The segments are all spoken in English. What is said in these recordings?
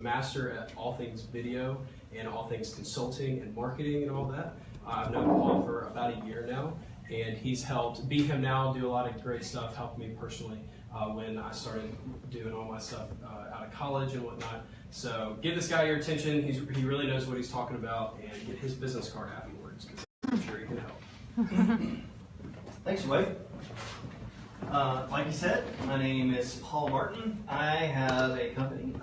master at all things video and all things consulting and marketing and all that. I've known Paul for about a year now, and he's helped Be Him Now do a lot of great stuff, helped me personally when I started doing all my stuff out of college and whatnot. So give this guy your attention. He really knows what he's talking about, and get his business card afterwards, because I'm sure he can help. Thanks, Wade. Like you said, my name is Paul Martin. I have a company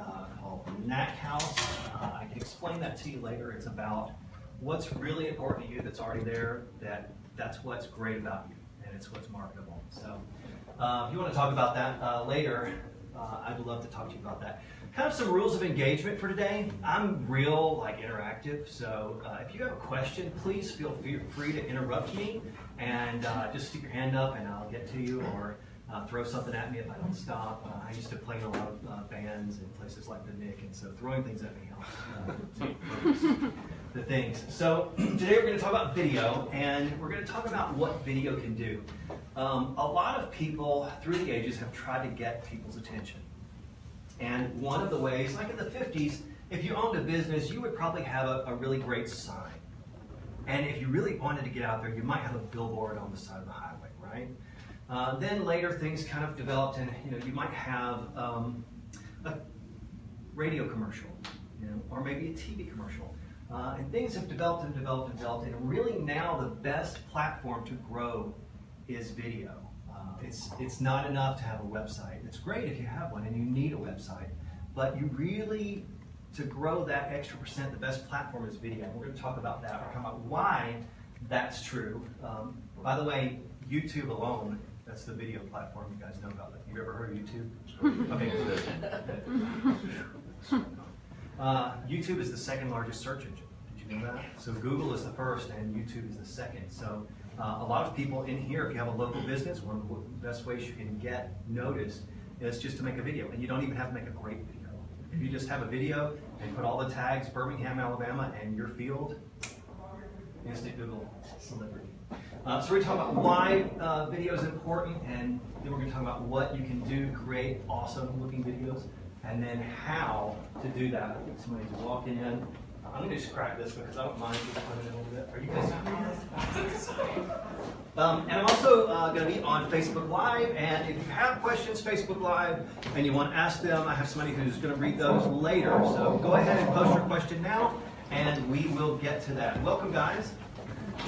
called Knack House. I can explain that to you later. It's about what's really important to you that's already there, that's what's great about you, and it's what's marketable. So if you want to talk about that later, I'd love to talk to you about that. Kind of some rules of engagement for today. I'm real interactive, so if you have a question, please feel free to interrupt me and just stick your hand up and I'll get to you, or throw something at me if I don't stop. I used to play in a lot of bands in places like the Nick, and so throwing things at me helps to focus the things. So today we're going to talk about video, and we're going to talk about what video can do. A lot of people through the ages have tried to get people's attention. And one of the ways, like in the 50s, if you owned a business, you would probably have a really great sign. And if you really wanted to get out there, you might have a billboard on the side of the highway, right? Then later things kind of developed, and you might have a radio commercial, or maybe a TV commercial. And things have developed and developed and developed, and really now the best platform to grow is video. It's not enough to have a website. It's great if you have one and you need a website, but you really, to grow that extra percent, the best platform is video. We're going to talk about that. We're talking about why that's true. By the way, YouTube alone, that's the video platform you guys know about. You ever heard of YouTube? Okay, good. YouTube is the second largest search engine. Did you know that? So Google is the first and YouTube is the second. So a lot of people in here, if you have a local business, one of the best ways you can get noticed is just to make a video. And you don't even have to make a great video. If you just have a video and put all the tags, Birmingham, Alabama, and your field, instant Google celebrity. So we're going to talk about why video is important, and then we're going to talk about what you can do to create awesome looking videos, and then how to do that. Somebody's walking in. I'm going to just crack this because I don't mind just coming in a little bit. Are you guys and I'm also going to be on Facebook Live, and if you have questions, Facebook Live, and you want to ask them, I have somebody who's going to read those later. So go ahead and post your question now, and we will get to that. Welcome, guys.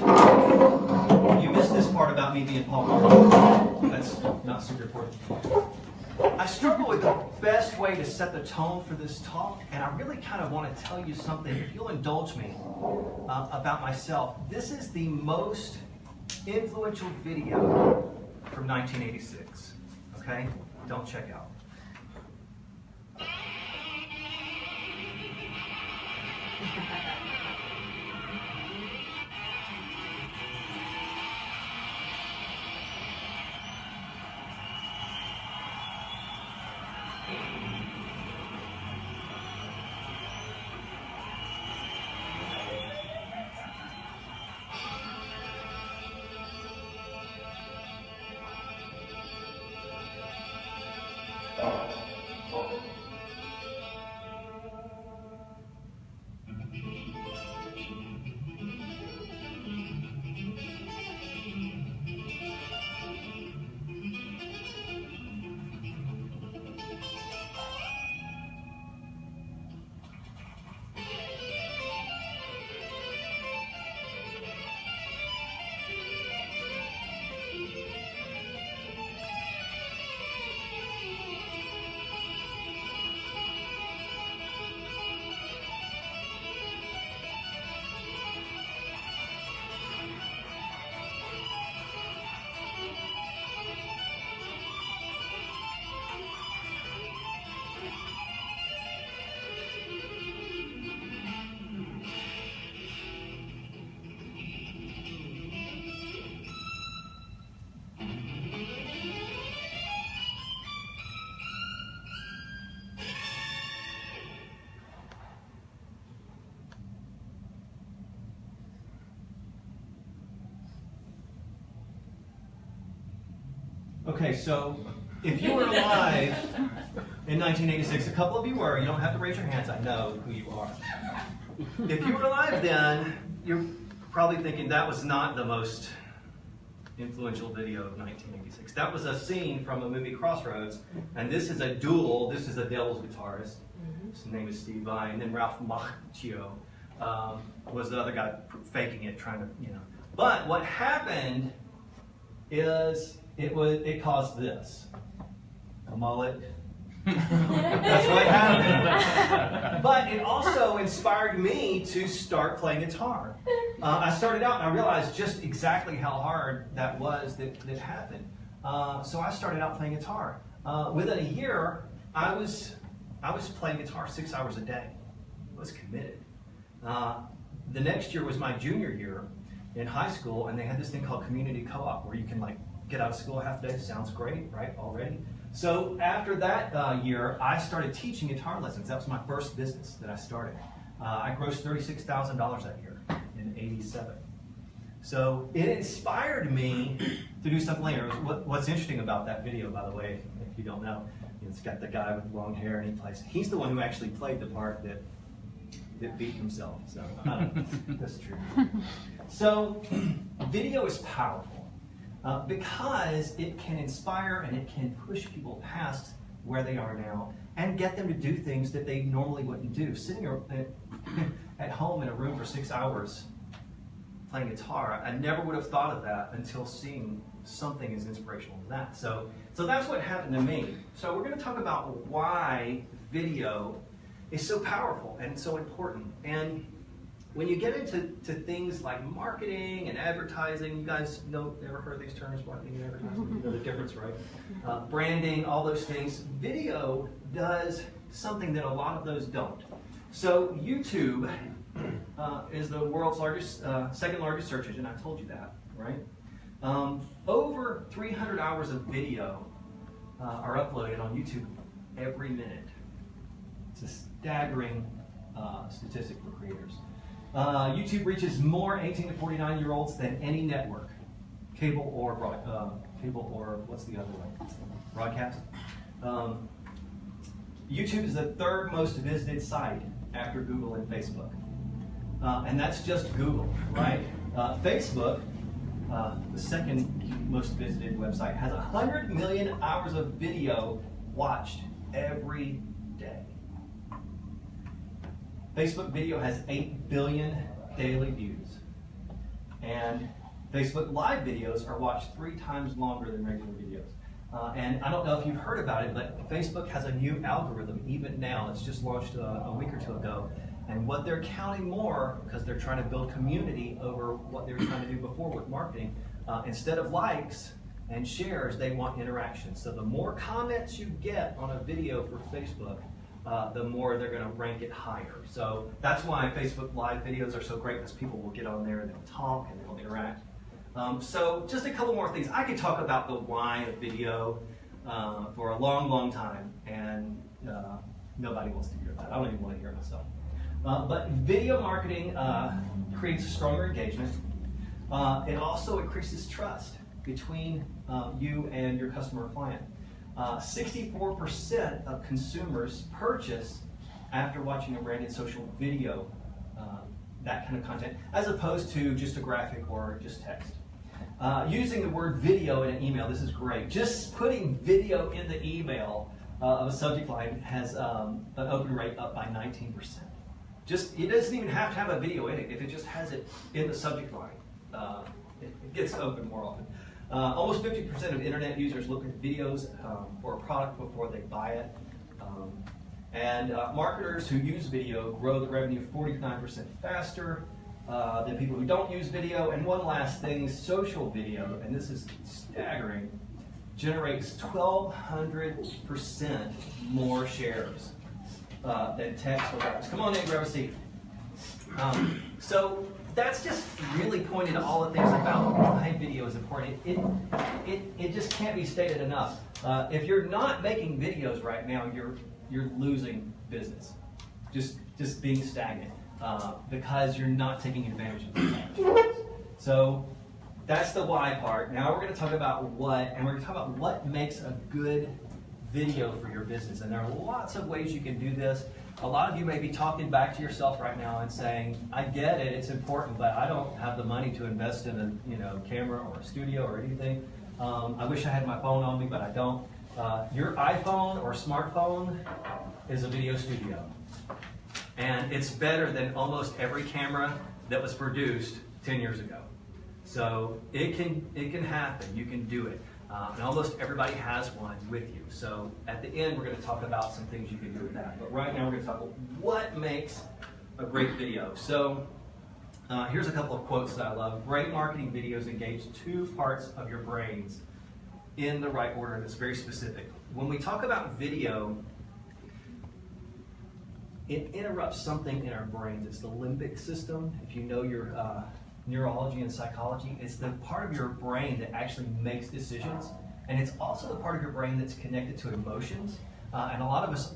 You missed this part about me being Paul Martin. That's not super important. I struggle with the best way to set the tone for this talk, and I really kind of want to tell you something, if you'll indulge me, about myself. This is the most influential video from 1986, okay? Don't check out. Okay, so if you were alive in 1986. A couple of you were. You don't have to raise your hands. I know who you are. If you were alive then, you're probably thinking that was not the most influential video of 1986. That was a scene from a movie, Crossroads, and this is a duel. This is a Devil's guitarist. His name is Steve Vai, and then Ralph Macchio was the other guy faking it, trying to, you know. But what happened is it caused this. A mullet. That's what happened. But it also inspired me to start playing guitar. I started out and I realized just exactly how hard that was that happened. So I started out playing guitar. Within a year, I was playing guitar 6 hours a day. I was committed. The next year was my junior year in high school, and they had this thing called community co-op where you can like get out of school half a day. Sounds great, right? Already. So after that year, I started teaching guitar lessons. That was my first business that I started. I grossed $36,000 that year in '87. So it inspired me to do something later. What's interesting about that video, by the way, if you don't know, it's got the guy with long hair and he's the one who actually played the part that beat himself. So that's true. So video is powerful. Because it can inspire and it can push people past where they are now and get them to do things that they normally wouldn't do. Sitting at home in a room for 6 hours playing guitar, I never would have thought of that until seeing something as inspirational as that. So that's what happened to me. So we're going to talk about why video is so powerful and so important. And when you get into things like marketing and advertising, you guys ever heard these terms, marketing and advertising? You know the difference, right? Branding, all those things. Video does something that a lot of those don't. So YouTube is the world's second largest search engine. I told you that, right? Over 300 hours of video are uploaded on YouTube every minute. It's a staggering statistic for creators. YouTube reaches more 18 to 49-year-olds than any network, cable or what's the other one? Broadcast. YouTube is the third most visited site after Google and Facebook, and that's just Google, right? Facebook, the second most visited website, has 100 million hours of video watched every day. Facebook video has 8 billion daily views. And Facebook Live videos are watched 3 times longer than regular videos. And I don't know if you've heard about it, but Facebook has a new algorithm even now. It's just launched a week or two ago. And what they're counting more, because they're trying to build community over what they were trying to do before with marketing, instead of likes and shares, they want interaction. So the more comments you get on a video for Facebook, the more they're going to rank it higher. So that's why Facebook Live videos are so great, because people will get on there and they'll talk and they'll interact. So just a couple more things. I could talk about the why of video for a long, long time, and nobody wants to hear that. I don't even want to hear it myself. But video marketing creates a stronger engagement. It also increases trust between you and your customer or client. 64% of consumers purchase after watching a branded social video, that kind of content, as opposed to just a graphic or just text. Using the word video in an email, this is great. Just putting video in the email of a subject line has an open rate up by 19%. It doesn't even have to have a video in it. If it just has it in the subject line, it gets open more often. Almost 50% of internet users look at videos for a product before they buy it. And marketers who use video grow the revenue 49% faster than people who don't use video. And one last thing, social video, and this is staggering, generates 1,200% more shares than text or graphics. Come on in, grab a seat. So that's just really pointed to all the things about why video is important. It just can't be stated enough. If you're not making videos right now, you're losing business. Just being stagnant because you're not taking advantage of it. So that's the why part. Now we're going to talk about what, and we're going to talk about what makes a good video for your business. And there are lots of ways you can do this. A lot of you may be talking back to yourself right now and saying, I get it, it's important, but I don't have the money to invest in a camera or a studio or anything. I wish I had my phone on me, but I don't. Your iPhone or smartphone is a video studio. And it's better than almost every camera that was produced 10 years ago. So it can happen, you can do it. And almost everybody has one with you. So at the end, we're going to talk about some things you can do with that. But right now, we're going to talk about what makes a great video. So here's a couple of quotes that I love. Great marketing videos engage 2 parts of your brains in the right order, and it's very specific. When we talk about video, it interrupts something in our brains. It's the limbic system. If you know your neurology and psychology, it's the part of your brain that actually makes decisions, and it's also the part of your brain that's connected to emotions. And a lot of us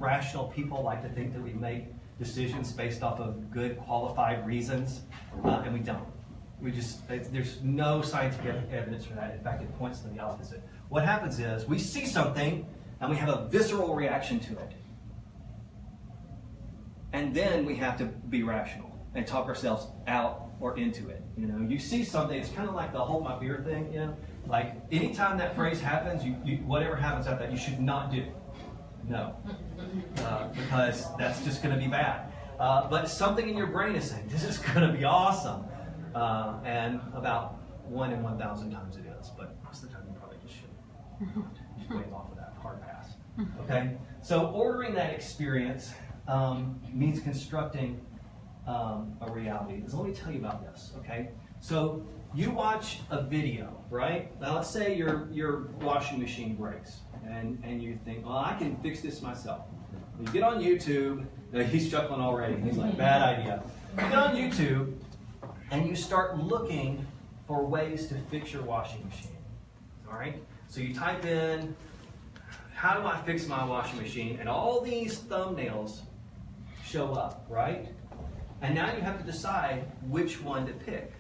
rational people like to think that we make decisions based off of good qualified reasons, and we don't. There's no scientific evidence for that. In fact, it points to the opposite. What happens is we see something and we have a visceral reaction to it, and then we have to be rational and talk ourselves out or into it. You see something, it's kind of like the hold my beer thing, like anytime that phrase happens, whatever happens after that, you should not do. No, because that's just going to be bad. But something in your brain is saying, this is going to be awesome. And about 1 in 1,000 times it is, but most of the time you probably just shouldn't. You should wave off of that, hard pass. Okay, so ordering that experience means constructing a reality. So let me tell you about this, okay? So you watch a video, right? Now let's say your washing machine breaks, and you think, well, I can fix this myself. You get on YouTube. He's chuckling already. He's like, bad idea. You get on YouTube, and you start looking for ways to fix your washing machine, all right? So you type in, how do I fix my washing machine? And all these thumbnails show up, right? And now you have to decide which one to pick.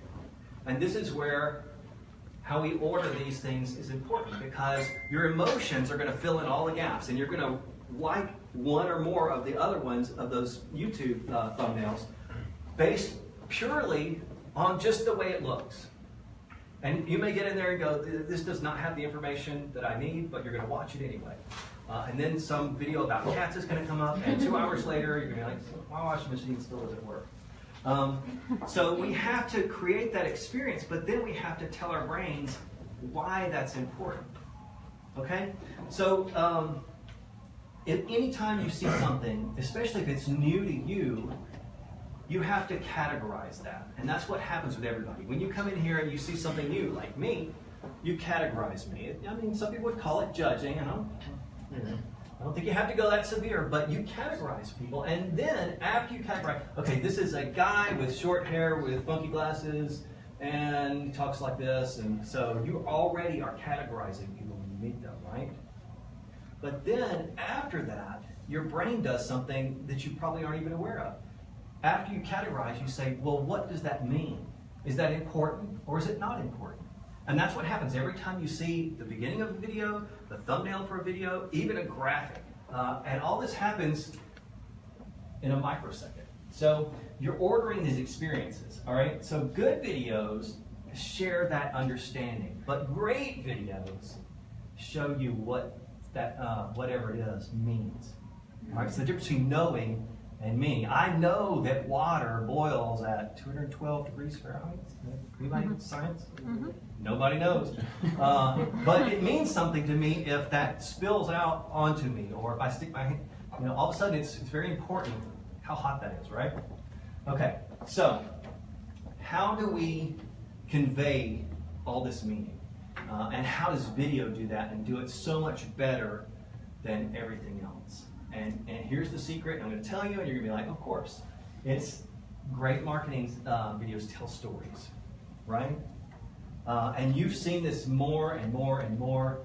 And this is where how we order these things is important, because your emotions are going to fill in all the gaps, and you're going to like one or more of the other ones of those YouTube thumbnails based purely on just the way it looks. And you may get in there and go, this does not have the information that I need, but you're going to watch it anyway. And then some video about cats is going to come up, and 2 hours later, you're going to be like, my washing machine still doesn't work. So we have to create that experience, but then we have to tell our brains why that's important. Okay? So if any time you see something, especially if it's new to you, you have to categorize that. And that's what happens with everybody. When you come in here and you see something new, like me, you categorize me. I mean, some people would call it judging. I don't think you have to go that severe, but you categorize people. And then after you categorize, okay, this is a guy with short hair with funky glasses, and he talks like this. And so you already are categorizing people when you meet them, right? But then after that, your brain does something that you probably aren't even aware of. After you categorize, you say, well, what does that mean? Is that important or is it not important? And that's what happens every time you see the beginning of a video, the thumbnail for a video, even a graphic. And all this happens in a microsecond. So you're ordering these experiences, all right? So good videos share that understanding, but great videos show you what that whatever it is means. All right, so the difference between knowing and meaning. I know that water boils at 212 degrees Fahrenheit. Anybody in science? Nobody knows. But it means something to me if that spills out onto me, or if I stick my hand. All of a sudden it's very important how hot that is, right? Okay, so how do we convey all this meaning? And how does video do that and do it so much better than everything else? And here's the secret. I'm going to tell you, and you're going to be like, of course. It's great marketing videos tell stories, right? And you've seen this more and more and more.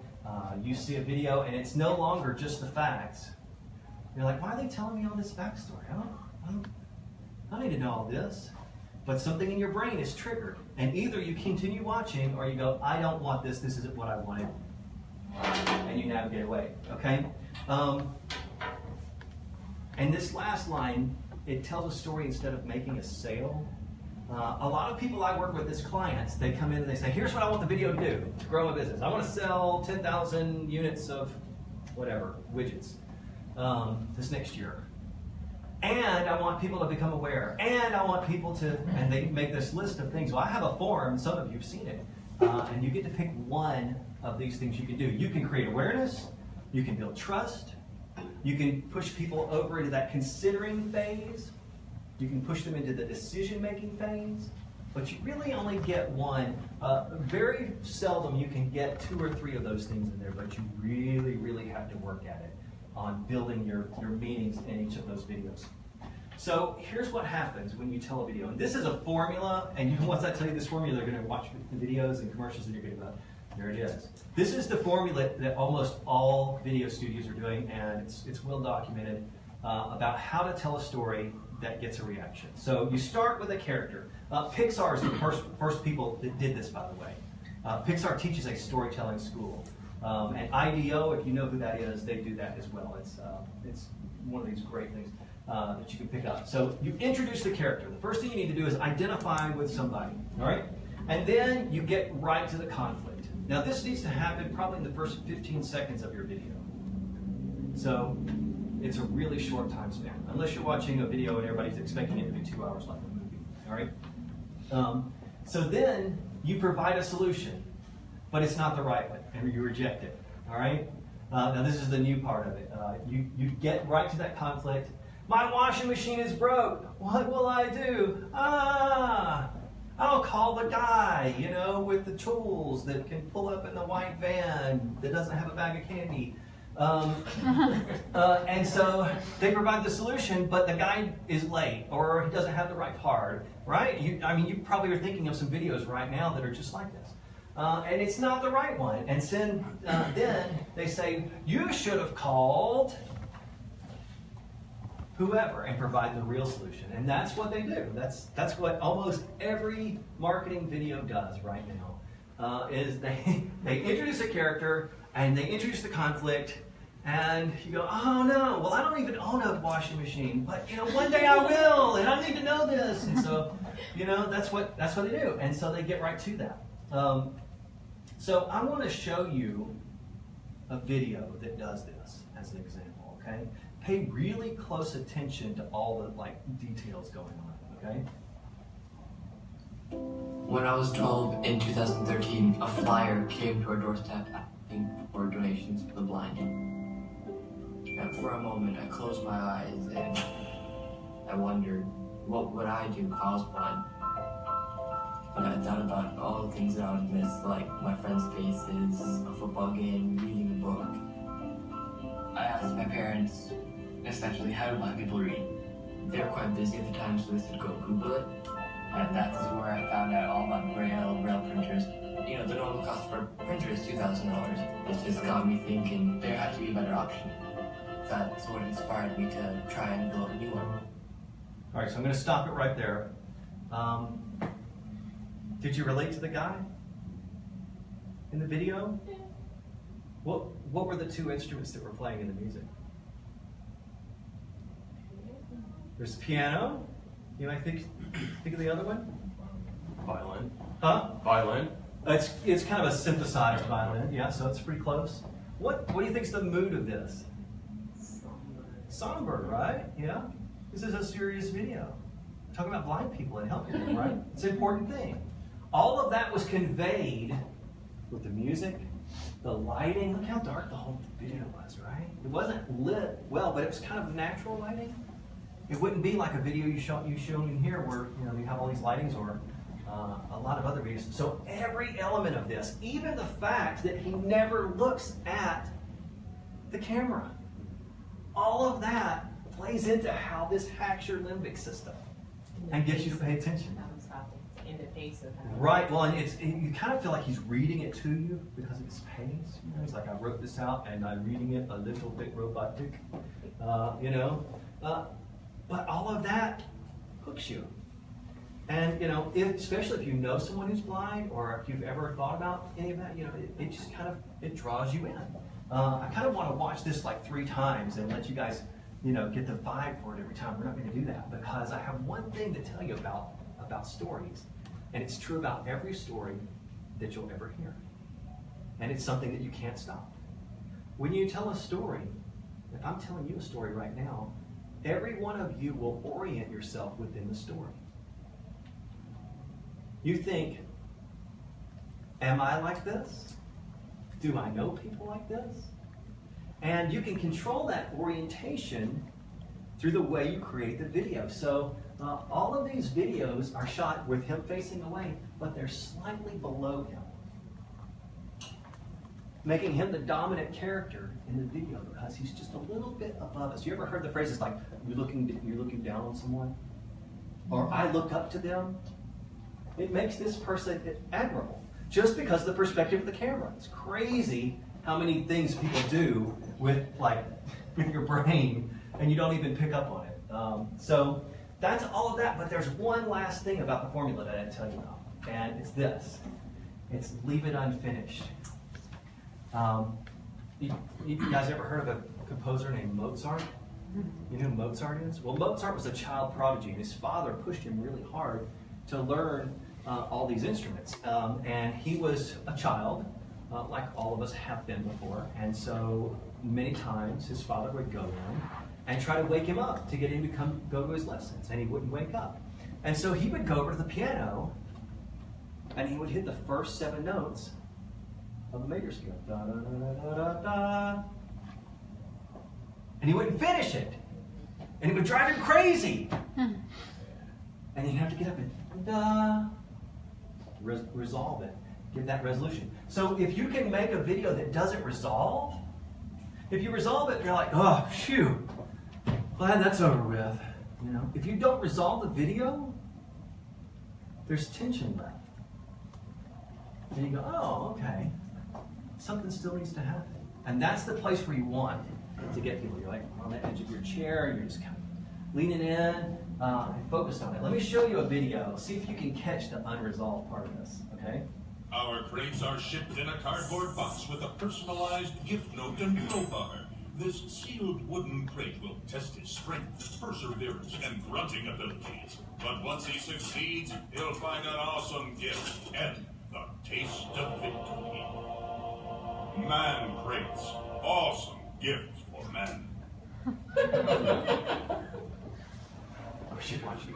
You see a video, and it's no longer just the facts. You're like, why are they telling me all this backstory? I don't need to know all this. But something in your brain is triggered. And either you continue watching, or you go, I don't want this. This isn't what I wanted. and you navigate away, okay? And this last line, it tells a story instead of making a sale. A lot of people I work with as clients, they come in and they say, here's what I want the video to do to grow a business. I want to sell 10,000 units of whatever, widgets this next year. And I want people to become aware. And I want people to, and they make this list of things. Well, I have a form, some of you have seen it, and you get to pick one of these things you can do. You can create awareness, you can build trust, you can push people over into that considering phase, you can push them into the decision-making phase, but you really only get one. Very seldom you can get 2 or 3 of those things in there, but you really, really have to work at it on building your meanings in each of those videos. So here's what happens when you tell a video. And this is a formula, and once I tell you this formula, you're going to watch the videos and commercials that you're going to go, there it is. This is the formula that almost all video studios are doing, and it's well documented about how to tell a story that gets a reaction. So you start with a character. Pixar is the first people that did this, by the way. Pixar teaches a storytelling school. And IDEO, if you know who that is, they do that as well. It's one of these great things that you can pick up. So you introduce the character. The first thing you need to do is identify with somebody, all right? And then you get right to the conflict. Now this needs to happen probably in the first 15 seconds of your video. So it's a really short time span, unless you're watching a video and everybody's expecting it to be 2 hours like a movie, all right? So then you provide a solution, but it's not the right one, and you reject it, all right? Now this is the new part of it. You get right to that conflict. My washing machine is broke. What will I do? I'll call the guy, you know, with the tools that can pull up in the white van that doesn't have a bag of candy. And so they provide the solution, but the guy is late or he doesn't have the right part, right? You probably are thinking of some videos right now that are just like this. And it's not the right one. And then they say, you should have called whoever and provide the real solution. And that's what they do. That's what almost every marketing video does right now, is they introduce a character and they introduce the conflict, and you go, oh no, well I don't even own a washing machine, but you know, one day I will, and I need to know this. And so, you know, that's what they do. And so they get right to that. So I want to show you a video that does this as an example, okay? Pay really close attention to all the details going on, okay? When I was 12 in 2013, a flyer came to our doorstep asking for donations for the blind. And for a moment, I closed my eyes and I wondered, what would I do if I was blind? And I thought about all the things that I would miss, like my friends' faces, a football game, reading a book. I asked my parents, essentially, how do blind people read? They were quite busy at the time, so they said go Google it. And that's where I found out all about Braille printers. You know, the normal cost for a printer is $2,000. It just got me thinking there had to be a better option. That's what inspired me to try and build a new one. All right, so I'm going to stop it right there. Did you relate to the guy in the video? What were the 2 instruments that were playing in the music? There's piano. You might think of the other one? Violin. Huh? Violin. It's kind of a synthesized violin, yeah, so it's pretty close. What do you think's the mood of this? Somber, right? Yeah. This is a serious video. We're talking about blind people and helping them, right? It's an important thing. All of that was conveyed with the music, the lighting. Look how dark the whole video was, right? It wasn't lit well, but it was kind of natural lighting. It wouldn't be like a video you shown in here where you have all these lightings, or a lot of other videos. So every element of this, even the fact that he never looks at the camera, all of that plays into how this hacks your limbic system and gets you to pay attention. In the face of that. Right, well, and you kind of feel like he's reading it to you because of his pace. He's like, I wrote this out and I'm reading it a little bit robotic, But all of that hooks you. And you know, especially if you know someone who's blind, or if you've ever thought about any of that, you know, it just kind of, it draws you in. I kind of want to watch this like 3 times and let you guys, you know, get the vibe for it every time. We're not going to do that because I have one thing to tell you about stories, and it's true about every story that you'll ever hear. And it's something that you can't stop. When you tell a story, if I'm telling you a story right now, every one of you will orient yourself within the story. You think, am I like this? Do I know people like this? And you can control that orientation through the way you create the video. So all of these videos are shot with him facing away, but they're slightly below him, making him the dominant character in the video because he's just a little bit above us. You ever heard the phrases like, you're looking down on someone? Or I look up to them? It makes this person admirable just because of the perspective of the camera. It's crazy how many things people do with your brain and you don't even pick up on it. So that's all of that, but there's one last thing about the formula that I didn't tell you about, and it's this. It's leave it unfinished. You guys ever heard of a composer named Mozart? You know who Mozart is? Well, Mozart was a child prodigy, and his father pushed him really hard to learn all these instruments. And he was a child, like all of us have been before, and so many times his father would go in and try to wake him up to get him to go to his lessons, and he wouldn't wake up. And so he would go over to the piano, and he would hit the first 7 notes of the major scale. Da, da, da, da, da, da. And he wouldn't finish it. And it would drive him crazy. And he'd have to get up and resolve it, give that resolution. So if you can make a video that doesn't resolve, if you resolve it, you're like, oh, phew, glad that's over with. You know, if you don't resolve the video, there's tension left. And you go, oh, okay, something still needs to happen. And that's the place where you want to get people. You're like on the edge of your chair, and you're just kind of leaning in and focused on it. Let me show you a video. See if you can catch the unresolved part of this, okay? Our crates are shipped in a cardboard box with a personalized gift note and crowbar. This sealed wooden crate will test his strength, perseverance, and grunting abilities. But once he succeeds, he'll find an awesome gift and the taste of victory. Man crates. Awesome gifts for men. I should watch you.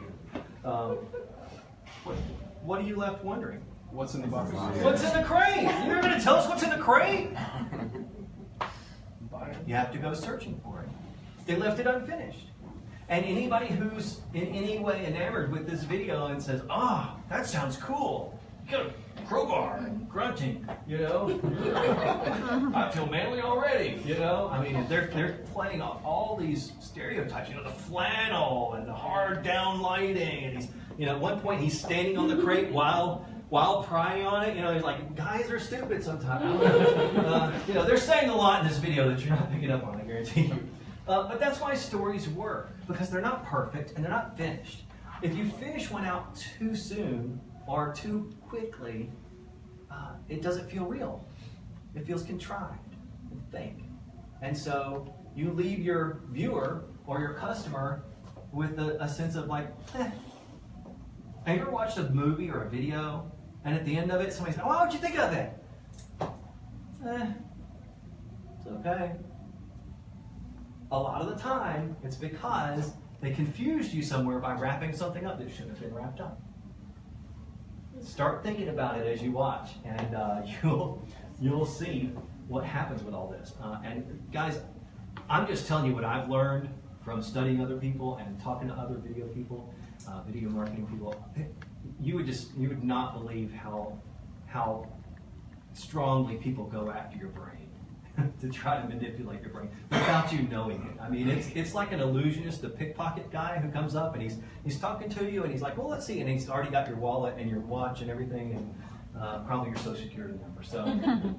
What are you left wondering? What's in the box? What's in the crate? You're going to tell us what's in the crate? You have to go searching for it. They left it unfinished. And anybody who's in any way enamored with this video and says, ah, oh, that sounds cool. Get a crowbar and grunting, you know. I feel manly already, you know. I mean, they're playing off all these stereotypes, you know, the flannel and the hard down lighting, and he's, you know, at one point he's standing on the crate while prying on it. You know, he's like, guys are stupid sometimes. You know, they're saying a lot in this video that you're not picking up on, I guarantee you. But that's why stories work, because they're not perfect and they're not finished. If you finish one out too soon or too quickly, it doesn't feel real. It feels contrived and fake. And so you leave your viewer or your customer with a sense of like, eh. Have you ever watched a movie or a video, and at the end of it, somebody says, oh, what'd you think of it? It's okay. A lot of the time, it's because they confused you somewhere by wrapping something up that shouldn't have been wrapped up. Start thinking about it as you watch, and you'll see what happens with all this. And guys, I'm just telling you what I've learned from studying other people and talking to other video people, video marketing people. You would not believe how strongly people go after your brain to try to manipulate your brain without you knowing it. I mean, it's like an illusionist, the pickpocket guy who comes up and he's talking to you and he's like, well, let's see, and he's already got your wallet and your watch and everything, and probably your social security number.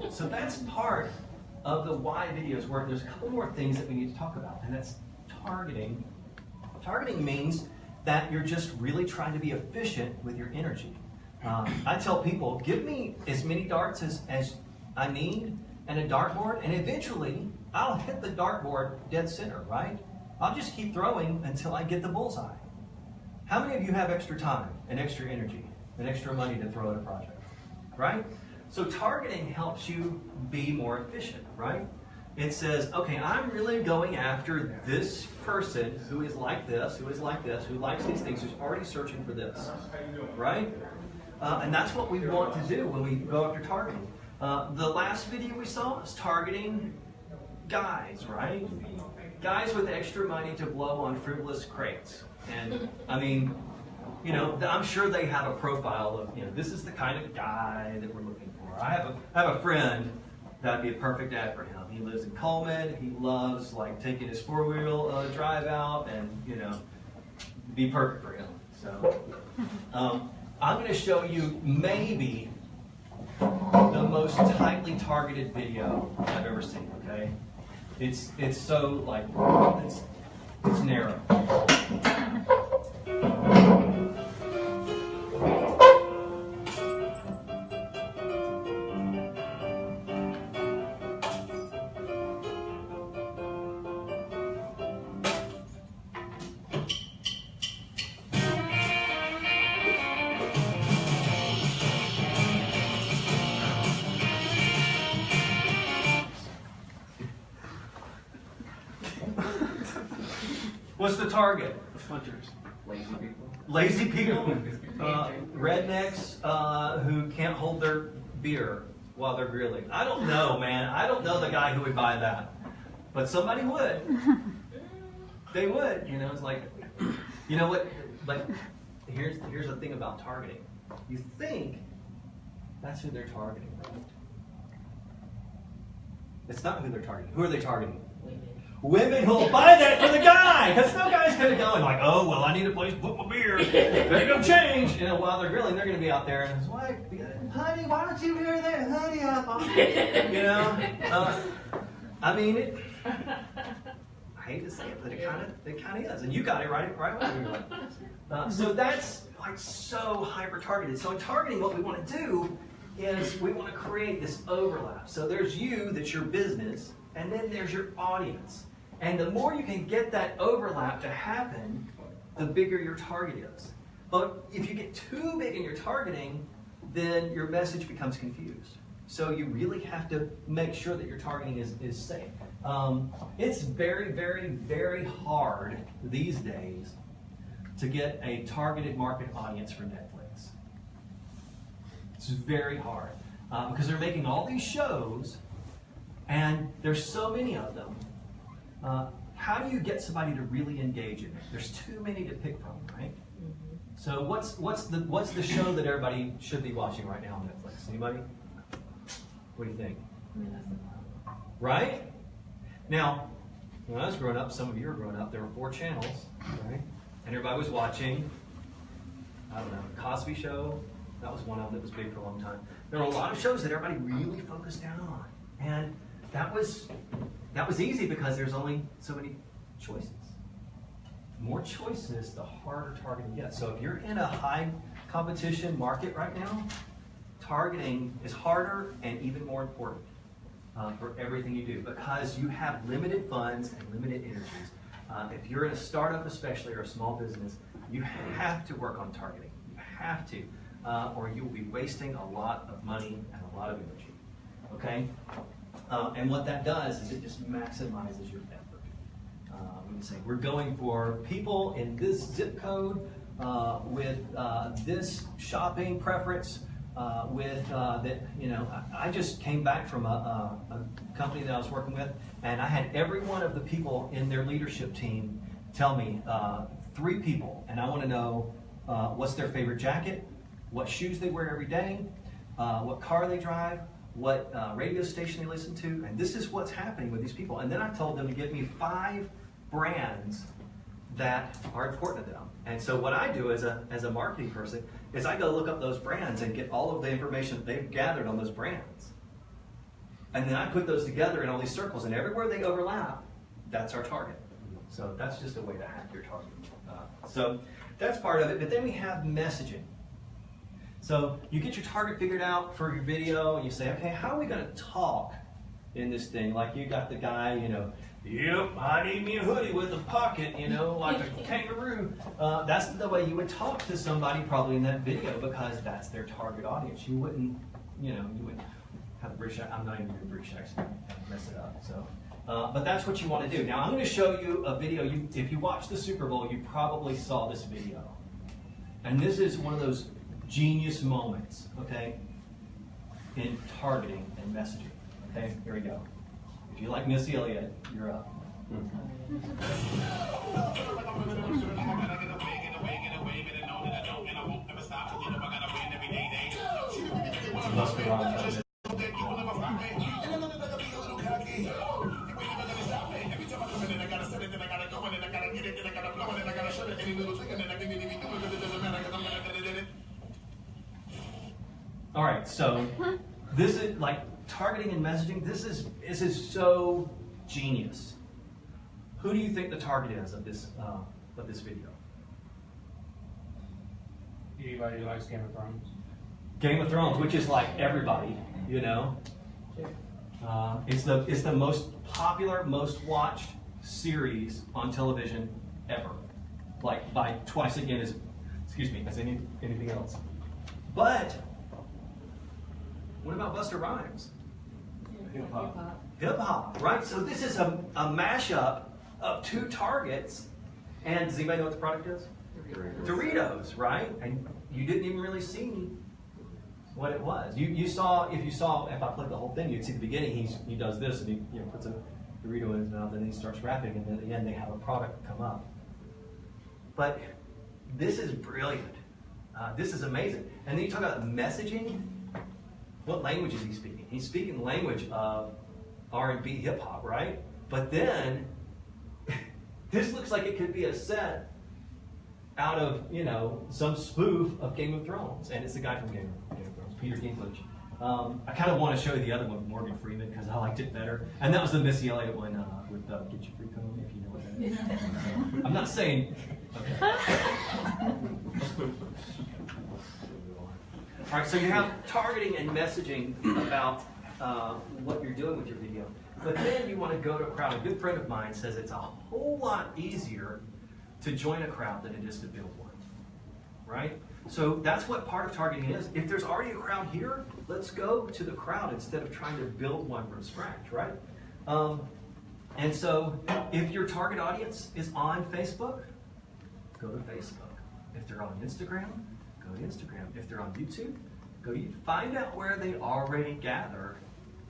So that's part of the why videos work. There's a couple more things that we need to talk about, and that's targeting. Targeting means that you're just really trying to be efficient with your energy. I tell people, give me as many darts as I need and a dartboard, and eventually I'll hit the dartboard dead center, right? I'll just keep throwing until I get the bullseye. How many of you have extra time and extra energy and extra money to throw at a project, right? So targeting helps you be more efficient, right? It says, okay, I'm really going after this person who is like this, who is like this, who likes these things, who's already searching for this, right? And that's what we want to do when we go after targeting. The last video we saw was targeting guys, right? Guys with extra money to blow on frivolous crates. And I mean, you know, I'm sure they have a profile of, you know, this is the kind of guy that we're looking for. I have a friend that'd be a perfect ad for him. He lives in Coleman. He loves like taking his four-wheel drive out, and you know, be perfect for him. So I'm going to show you maybe the most tightly targeted video I've ever seen. Okay, it's so like it's narrow. What's the target? Hunters. Lazy people. Lazy people. Rednecks who can't hold their beer while they're grilling. I don't know, man. I don't know the guy who would buy that. But somebody would. They would. You know, it's like, you know what? But here's the thing about targeting. You think that's who they're targeting, right? It's not who they're targeting. Who are they targeting? Women who will buy that for the guy, because no guy's going to go and like, oh, well, I need a place to put my beer. They're going to change. You know, while they're grilling, they're going to be out there and his wife, honey, why don't you wear that hoodie up on? You know, I mean, I hate to say it, but it kind of is, and you got it right when you were like. So that's like so hyper targeted. So in targeting, what we want to do is we want to create this overlap. So there's you, that's your business, and then there's your audience. And the more you can get that overlap to happen, the bigger your target is. But if you get too big in your targeting, then your message becomes confused. So you really have to make sure that your targeting is safe. It's very, very, very hard these days to get a targeted market audience for Netflix. It's very hard because they're making all these shows and there's so many of them. How do you get somebody to really engage in it? There's too many to pick from, right? Mm-hmm. So what's the show that everybody should be watching right now on Netflix? Anybody? What do you think? Right? Now, when I was growing up, some of you were growing up, there were 4 channels, right? And everybody was watching, I don't know, Cosby Show. That was one of them that was big for a long time. There were a lot of shows that everybody really focused down on. And that was easy because there's only so many choices. The more choices, the harder targeting gets. So if you're in a high competition market right now, targeting is harder and even more important for everything you do because you have limited funds and limited energies. If you're in a startup especially or a small business, you have to work on targeting. You have to, or you will be wasting a lot of money and a lot of energy. Okay? And what that does is it just maximizes your effort. Let me say, we're going for people in this zip code with this shopping preference. That, you know, I just came back from a company that I was working with, and I had every one of the people in their leadership team tell me 3 people, and I want to know what's their favorite jacket, what shoes they wear every day, what car they drive, what radio station they listen to, and this is what's happening with these people. And then I told them to give me 5 brands that are important to them. And so what I do as a marketing person is I go look up those brands and get all of the information that they've gathered on those brands. And then I put those together in all these circles, and everywhere they overlap, that's our target. So that's just a way to hack your target. So that's part of it, but then we have messaging. So you get your target figured out for your video, and you say, okay, how are we going to talk in this thing? Like you got the guy, you know, yep, I need me a hoodie with a pocket, you know, like a kangaroo. That's the way you would talk to somebody probably in that video, because that's their target audience. You wouldn't, you know, you wouldn't have a British accent. I'm not even doing a British accent. I'd mess it up. So, but that's what you want to do. Now I'm going to show you a video. If you watched the Super Bowl, you probably saw this video. And this is one of those genius moments, okay, in targeting and messaging. Okay, here we go. If you like Missy Elliott, you're up. Busta Rhymes. All right, so this is like targeting and messaging. This is so genius. Who do you think the target is of this video? Anybody who likes Game of Thrones. Game of Thrones, which is like everybody, you know. It's the most popular, most watched series on television ever, like by twice again as anything else. But what about Busta Rhymes? Hip hop. Hip hop, right? So this is a mashup of two targets, and does anybody know what the product is? Doritos, right? And you didn't even really see what it was. If I played the whole thing, you'd see the beginning. He does this, and he puts a Dorito in his mouth, and then he starts rapping, and then at the end they have a product come up. But this is brilliant. This is amazing. And then you talk about messaging. What language is he speaking? He's speaking the language of R&B hip hop, right? But then this looks like it could be a set out of, you know, some spoof of Game of Thrones, and it's the guy from Game of Thrones, Peter Dinklage. I kind of want to show you the other one, Morgan Freeman, because I liked it better. And that was the Missy Elliott one with Get Your Freak On, if you know what that is. I'm not saying. Okay. All right, so you have targeting and messaging about what you're doing with your video. But then you want to go to a crowd. A good friend of mine says it's a whole lot easier to join a crowd than it is to build one, right? So that's what part of targeting is. If there's already a crowd here, let's go to the crowd instead of trying to build one from scratch, right? And so if your target audience is on Facebook, go to Facebook. If they're on Instagram, go to Instagram. If they're on YouTube, go find out where they already gather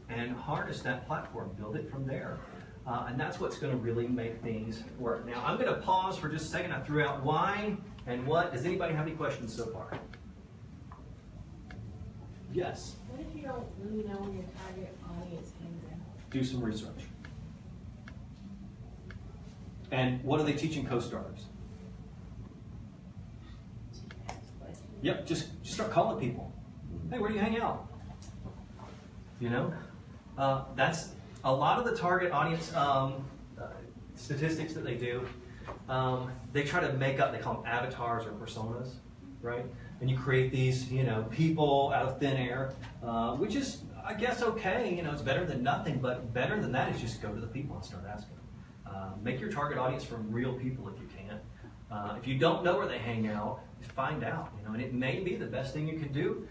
and harness that platform. Build it from there. And that's what's going to really make things work. Now, I'm going to pause for just a second. I threw out why and what. Does anybody have any questions so far? Yes? What if you don't really know where your target audience hangs out? Do some research. And what are they teaching co-starters? Yep, just start calling people. Hey, where do you hang out? You know? That's a lot of the target audience statistics that they do. They try to make up, they call them avatars or personas, right? And you create these, you know, people out of thin air, which is, I guess, okay. You know, it's better than nothing, but better than that is just go to the people and start asking. Make your target audience from real people if you can. If you don't know where they hang out, find out. You know, and it may be the best thing you can do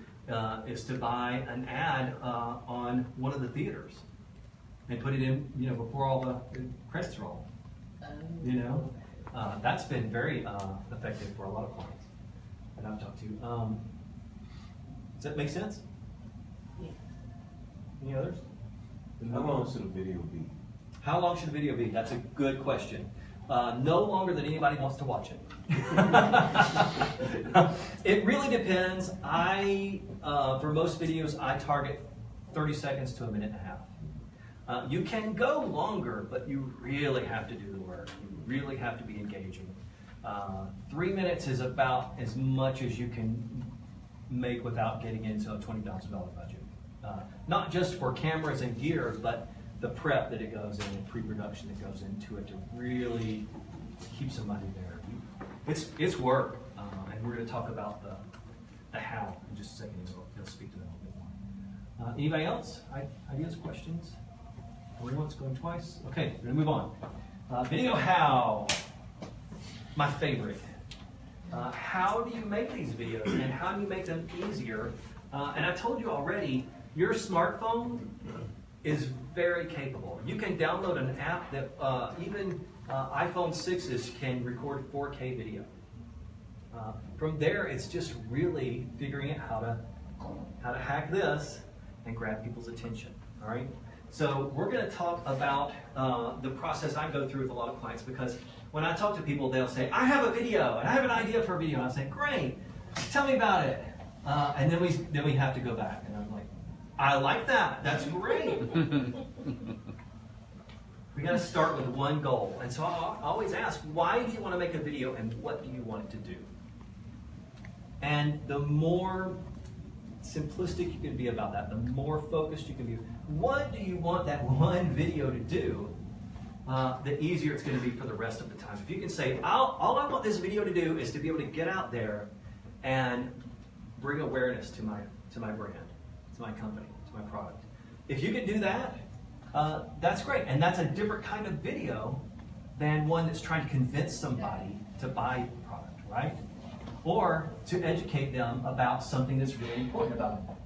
is to buy an ad on one of the theaters and put it in, you know, before all the credits roll. You know, that's been very effective for a lot of clients that I've talked to. Does that make sense? Yeah. Any others? How long should a video be? How long should a video be? That's a good question. No longer than anybody wants to watch it. It really depends. For most videos, I target 30 seconds to a minute and a half. You can go longer, but you really have to do the work. You really have to be engaging. 3 minutes is about as much as you can make without getting into a $20,000 budget. Not just for cameras and gear, but the prep that it goes in and pre-production that goes into it to really keep somebody there. It's work. and we're going to talk about the how in just a second. He'll speak to that a little bit more. Anybody else? Ideas, questions? Going once, going twice? Okay, we're going to move on. Video how. My favorite. How do you make these videos, and how do you make them easier? And I told you already, your smartphone is very capable. You can download an app that even iPhone 6s can record 4K video. From there, it's just really figuring out how to hack this and grab people's attention. All right. So we're going to talk about the process I go through with a lot of clients, because when I talk to people, they'll say, "I have a video, and I have an idea for a video." And I say, "Great, tell me about it." And then we have to go back, and I'm like, "I like that. That's great." We got to start with one goal, and so I always ask, "Why do you want to make a video, and what do you want it to do?" And the more simplistic you can be about that, the more focused you can be. What do you want that one video to do? The easier it's going to be for the rest of the time. If you can say, all I want this video to do is to be able to get out there and bring awareness to my brand, to my company, to my product. If you can do that, that's great. And that's a different kind of video than one that's trying to convince somebody to buy the product, right? Or to educate them about something that's really important about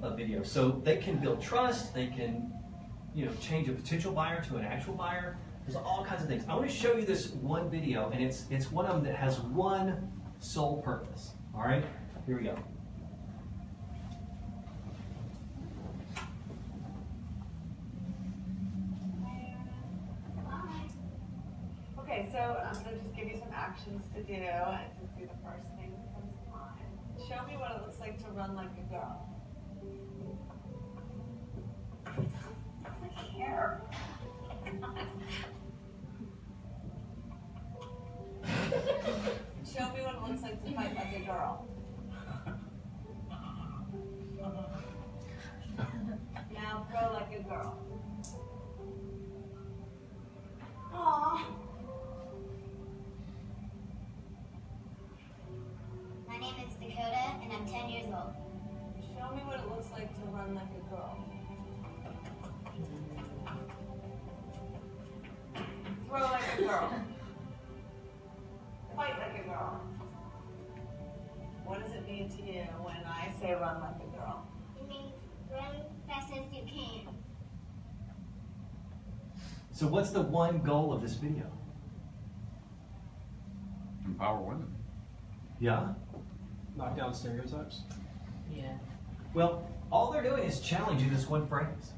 a video. So they can build trust, they can change a potential buyer to an actual buyer. There's all kinds of things. I want to show you this one video, and it's one of them that has one sole purpose. All right, here we go. Okay, so I'm going to just give you some actions to do, and just do the first thing that comes to mind. Show me what it looks like to run like a girl. Here. Show me what it looks like to fight like a girl. Now throw like a girl. Aww. My name is Dakota, and I'm 10 years old. Show me what it looks like to run like a girl. Throw like a girl. Fight like a girl. What does it mean to you when I say run like a girl? It means run fast as you can. So what's the one goal of this video? Empower women. Yeah? Knock down stereotypes. Yeah. Well, all they're doing is challenging this one phrase.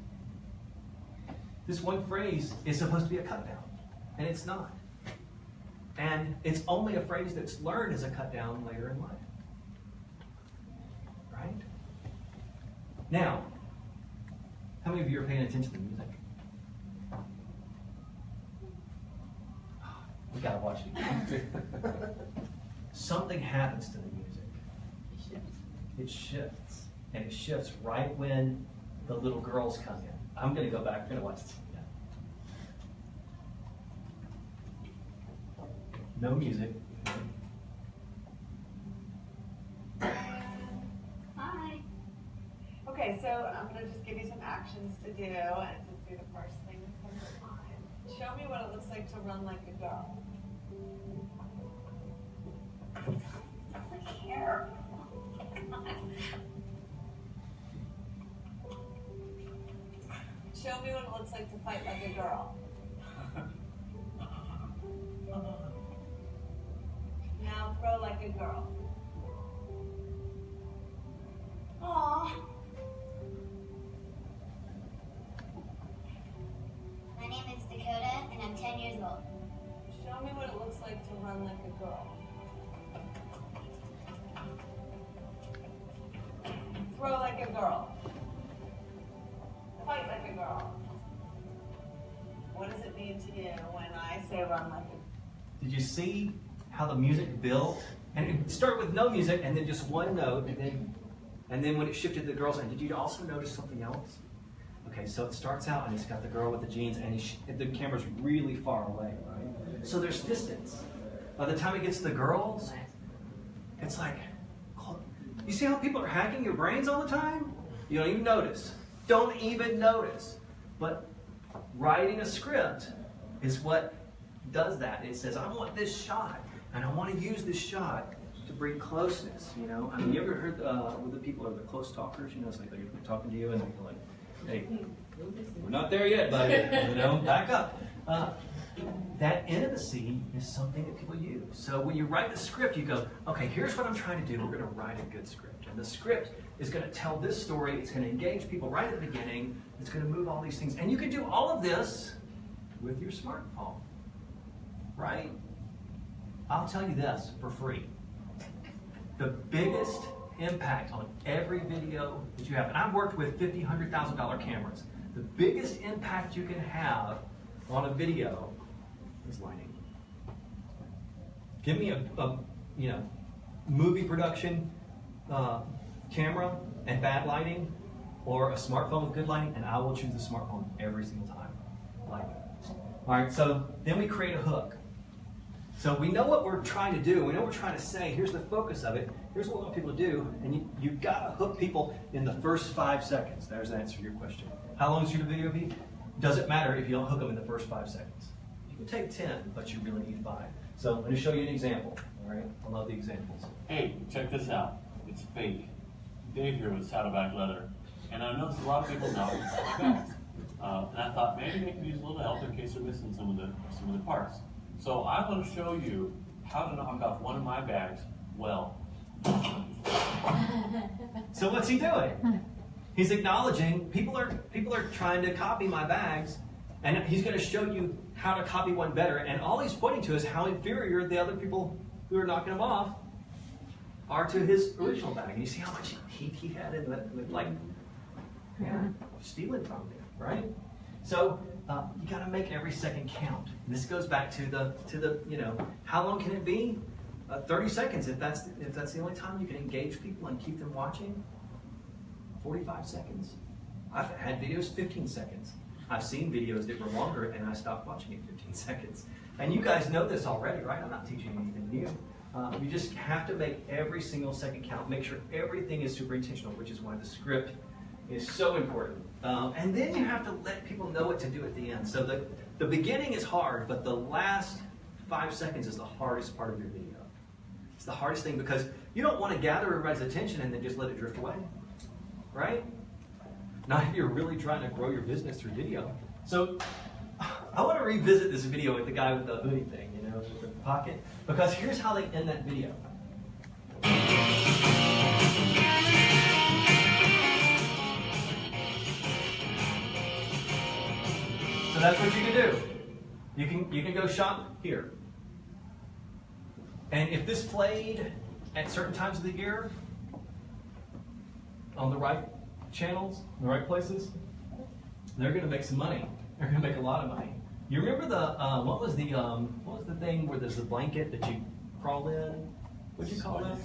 This one phrase is supposed to be a cut down, and it's not. And it's only a phrase that's learned as a cut down later in life. Right? Now, how many of you are paying attention to the music? We gotta watch it. Something happens to the music. It shifts. And it shifts right when the little girls come in. I'm gonna go back, I'm gonna watch this again. No music. Hi. Okay, so I'm going to just give you some actions to do, and just do the first thing that comes to mind. Show me what it looks like to run like a girl. Here. Show me what it looks like to fight like a girl. Now throw like a girl. Aww. My name is Dakota, and I'm 10 years old. Show me what it looks like to run like a girl. Throw like a girl. Fight like a girl. What does it mean to you when I say run like a... Did you see how the music built? And it started with no music, and then just one note, and then when it shifted to the girls, and did you also notice something else? Okay, so it starts out, and it's got the girl with the jeans, and the camera's really far away, right? So there's distance. By the time it gets to the girls, It's like, you see how people are hacking your brains all the time? You don't even notice. Don't even notice. But writing a script is what does that. It says, I want this shot, and I want to use this shot to bring closeness, you know? I mean, you ever heard with the people are the close talkers, you know, it's like they're talking to you and they're like, hey, we're not there yet, buddy, you know, back up. That intimacy is something that people use. So when you write the script, you go, okay, here's what I'm trying to do. We're going to write a good script. And the script is going to tell this story. It's going to engage people right at the beginning. It's going to move all these things. And you can do all of this with your smartphone, right? I'll tell you this for free. The biggest impact on every video that you have, and I've worked with $50,000, $100,000 cameras, the biggest impact you can have on a video is lighting. Give me a you know, movie production camera and bad lighting, or a smartphone with good lighting, and I will choose the smartphone every single time. Like, all right, so then we create a hook. So we know what we're trying to do. We know what we're trying to say. Here's the focus of it. Here's what we want people to do. And you've got to hook people in the first 5 seconds. There's the answer to your question. How long should a video be? Doesn't matter if you don't hook them in the first 5 seconds. You can take 10, but you really need 5. So I'm going to show you an example. All right? I love the examples. Hey, check this out. It's fake. Dave here with Saddleback Leather. And I noticed a lot of people now use bags. And I thought maybe they could use a little help in case they're missing some of the parts. So I want to show you how to knock off one of my bags well. So what's he doing? He's acknowledging people are trying to copy my bags, and he's going to show you how to copy one better. And all he's pointing to is how inferior the other people who are knocking him off are to his original bag. And you see how much heat he had in that, like, yeah, stealing from him, right? So you got to make every second count. And this goes back to the you know, how long can it be? 30 seconds if that's the only time you can engage people and keep them watching. 45 seconds. I've had videos 15 seconds. I've seen videos that were longer and I stopped watching at 15 seconds. And you guys know this already, right? I'm not teaching you anything new. You just have to make every single second count. Make sure everything is super intentional, which is why the script is so important. And then you have to let people know what to do at the end. So the beginning is hard, but the last 5 seconds is the hardest part of your video. It's the hardest thing because you don't want to gather everybody's attention and then just let it drift away, right? Not if you're really trying to grow your business through video. So I want to revisit this video with the guy with the hoodie thing, you know, with the pocket, because here's how they end that video. So that's what you can do. You can go shop here. And if this played at certain times of the year, on the right channels, the right places, they're going to make some money. They're going to make a lot of money. You remember the what was the thing where there's a blanket that you crawl in? What'd you call that?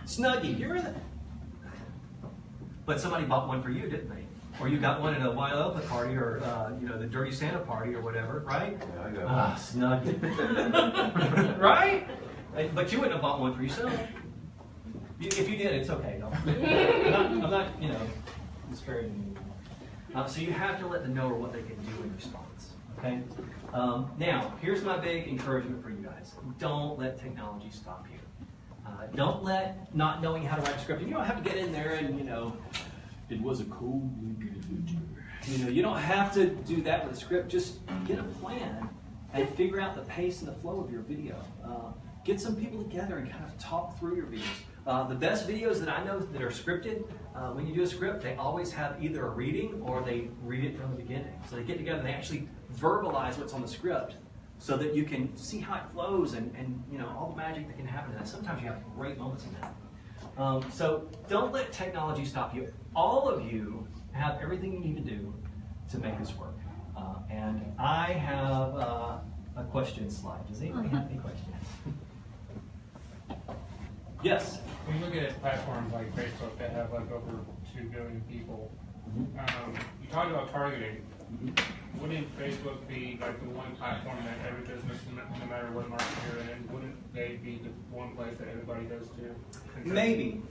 Snuggie. You remember that? But somebody bought one for you, didn't they? Or you got one at a Wild Elephant party, or you know, the Dirty Santa party, or whatever, right? Yeah, I got one. Snuggie. Right? But you wouldn't have bought one for yourself. If you did, it's okay. No. I'm not, you know, disparaging you. So you have to let them know what they can do in response. Okay. Now, here's my big encouragement for you guys: don't let technology stop you. Don't let not knowing how to write a script. You don't have to get in there and, you know, it was a cold week in the future. You know, you don't have to do that with a script. Just get a plan and figure out the pace and the flow of your video. Get some people together and kind of talk through your videos. The best videos that I know that are scripted, when you do a script, they always have either a reading or they read it from the beginning. So they get together and they actually verbalize what's on the script so that you can see how it flows and you know, all the magic that can happen in that. Sometimes you have great moments in that. So don't let technology stop you. All of you have everything you need to do to make this work. And I have a question slide. Does anybody have any questions? Yes? When you look at platforms like Facebook that have like over 2 billion people, you talked about targeting. Wouldn't Facebook be like the one platform that every business, no matter what market you're in, wouldn't they be the one place that everybody goes to? Maybe.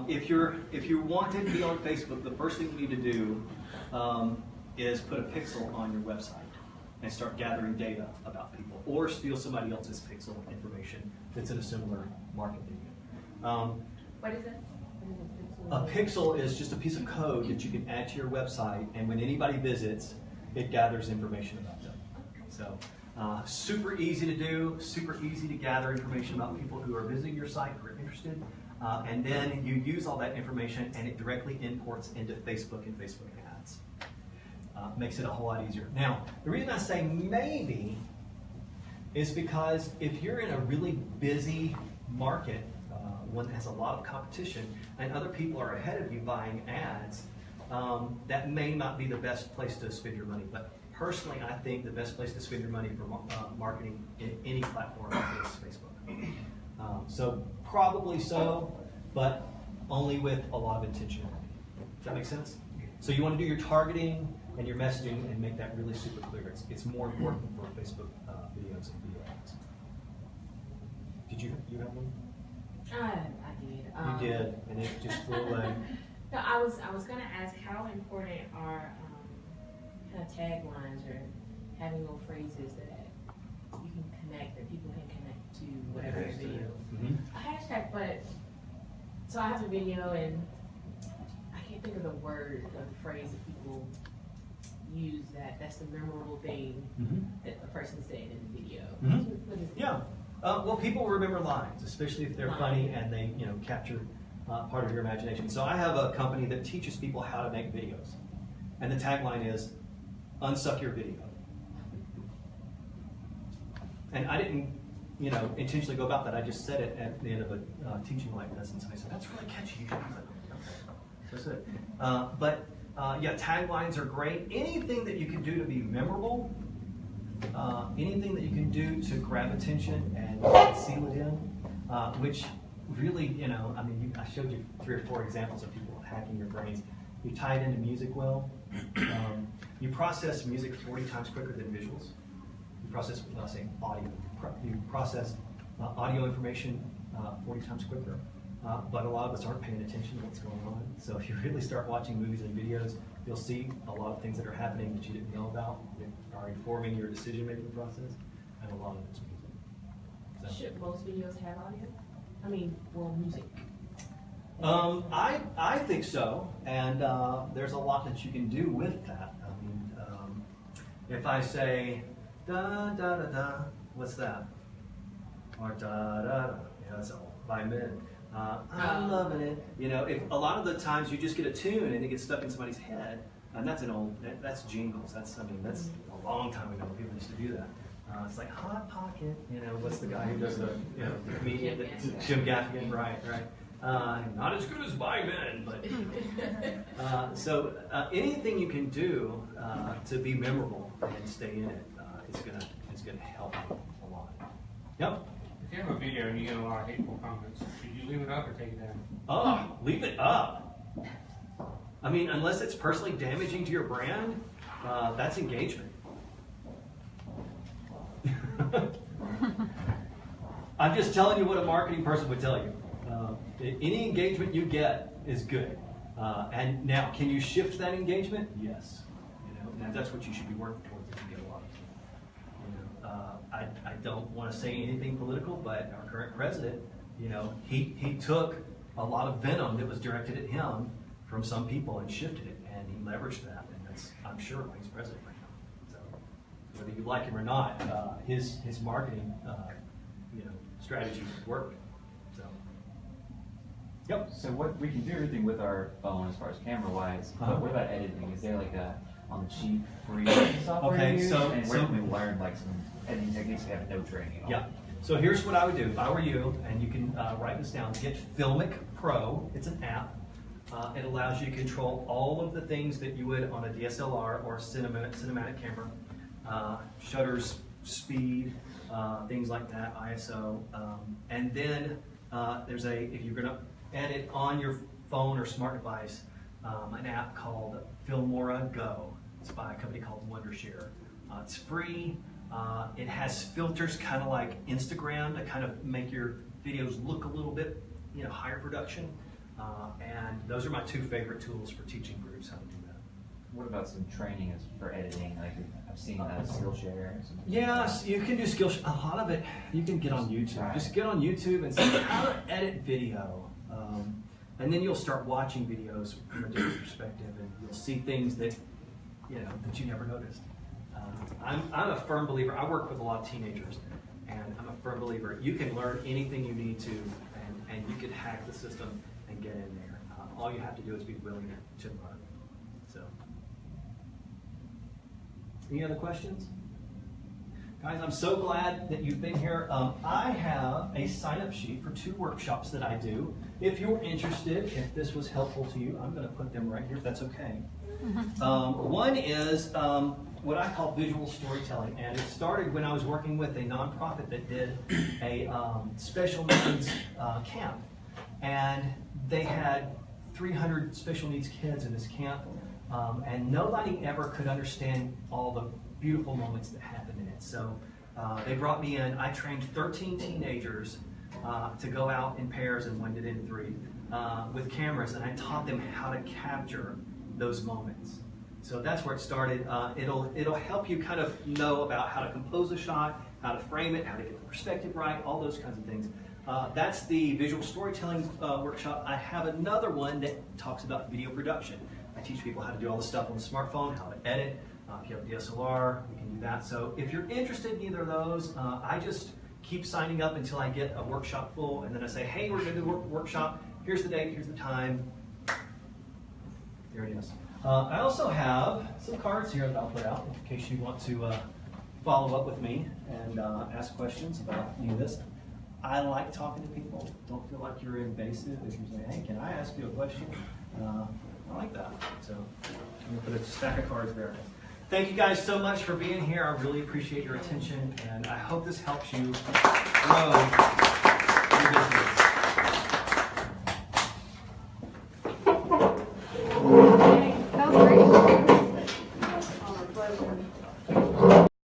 If you want to be on Facebook, the first thing you need to do is put a pixel on your website and start gathering data about people, or steal somebody else's pixel information that's in a similar market than you. What is it? A pixel is just a piece of code that you can add to your website, and when anybody visits, it gathers information about them. So, super easy to do, super easy to gather information about people who are visiting your site, who are interested, and then you use all that information and it directly imports into Facebook and Facebook ads. Makes it a whole lot easier. Now, the reason I say maybe is because if you're in a really busy market, one that has a lot of competition, and other people are ahead of you buying ads, that may not be the best place to spend your money. But personally, I think the best place to spend your money for marketing in any platform is Facebook. So probably so, but only with a lot of intentionality. Does that make sense? So you want to do your targeting and your messaging and make that really super clear. It's more important for Facebook videos and video ads. Did you have one? I did. You did, and it just flew away. No, I was gonna ask how important are kind of taglines or having little phrases that you can connect, that people can connect to whatever your video. A hashtag, but so I have a video and I can't think of the word or the phrase that people use that's the memorable thing that the person said in the video. What is it? Yeah. Well, people remember lines, especially if they're funny and they, capture part of your imagination. So I have a company that teaches people how to make videos, and the tagline is, "Unsuck your video." And I didn't, intentionally go about that. I just said it at the end of a teaching like this, and somebody said, "That's really catchy." I was like, okay, that's it. Yeah, taglines are great. Anything that you can do to be memorable. Anything that you can do to grab attention and seal it in, which really, I showed you 3 or 4 examples of people hacking your brains. You tie it into music well. You process music 40 times quicker than visuals. You process, audio. You process audio information 40 times quicker. But a lot of us aren't paying attention to what's going on. So if you really start watching movies and videos, you'll see a lot of things that are happening that you didn't know about that are informing your decision-making process, and a lot of it's music. So. Should most videos have audio? Music. I think so, and there's a lot that you can do with that. If I say da da da da, what's that? Or da da da, that's all by minute. I'm loving it. If a lot of the times you just get a tune and it gets stuck in somebody's head, and that's jingles. That's a long time ago. People used to do that. It's like Hot Pocket. What's the guy who does the comedian? Jim Gaffigan, right. Not as good as My Men, but so anything you can do to be memorable and stay in it is gonna help a lot. Yep. If you have a video and you get a lot of hateful comments, should you leave it up or take it down? Oh, leave it up. Unless it's personally damaging to your brand, that's engagement. I'm just telling you what a marketing person would tell you. Any engagement you get is good. And now, can you shift that engagement? Yes. And that's what you should be working towards if you get a lot of I don't want to say anything political, but our current president, he took a lot of venom that was directed at him from some people and shifted it, and he leveraged that, and that's, I'm sure, why he's president right now. So whether you like him or not, his marketing, strategy worked. So, yep. So what we can do everything with our phone as far as camera wise, but what about editing? Is there like on the cheap free software Okay, you use? so And where can we learn like some editing techniques that have no training on? Yeah. So here's what I would do if I were you, and you can write this down. Get Filmic Pro. It's an app. It allows you to control all of the things that you would on a DSLR or cinematic camera. Shutters, speed, things like that, ISO. And then if you're going to edit on your phone or smart device, an app called Filmora Go. It's by a company called Wondershare. It's free. It has filters kind of like Instagram to kind of make your videos look a little bit, higher production. And those are my two favorite tools for teaching groups how to do that. What about some training for editing? Like I've seen Skillshare. Yes, you can do Skillshare. A lot of it you can get on YouTube. Right. Just get on YouTube and see how to edit video. And then you'll start watching videos from a different perspective, and you'll see things that that you never noticed. I'm a firm believer. I work with a lot of teenagers, and I'm a firm believer. You can learn anything you need to, and you can hack the system and get in there. All you have to do is be willing to learn. So, any other questions? Guys, I'm so glad that you've been here. I have a sign-up sheet for 2 workshops that I do. If you're interested, if this was helpful to you, I'm going to put them right here if that's okay. One is what I call visual storytelling, and it started when I was working with a nonprofit that did a special needs camp, and they had 300 special needs kids in this camp, and nobody ever could understand all the beautiful moments that happened in it. So they brought me in. I trained 13 teenagers to go out in pairs, and one did in 3, with cameras, and I taught them how to capture those moments. So that's where it started. It'll help you kind of know about how to compose a shot, how to frame it, how to get the perspective right, all those kinds of things. That's the visual storytelling workshop. I have another one that talks about video production. I teach people how to do all the stuff on the smartphone, how to edit. If you have a DSLR, you can do that. So if you're interested in either of those, I just keep signing up until I get a workshop full, and then I say, hey, we're going to do a workshop. Here's the date, here's the time. There it is. I also have some cards here that I'll put out in case you want to follow up with me and ask questions about any of this. I like talking to people. Don't feel like you're invasive if you say, hey, can I ask you a question? I like that. So I'm going to put a stack of cards there. Thank you guys so much for being here. I really appreciate your attention, and I hope this helps you grow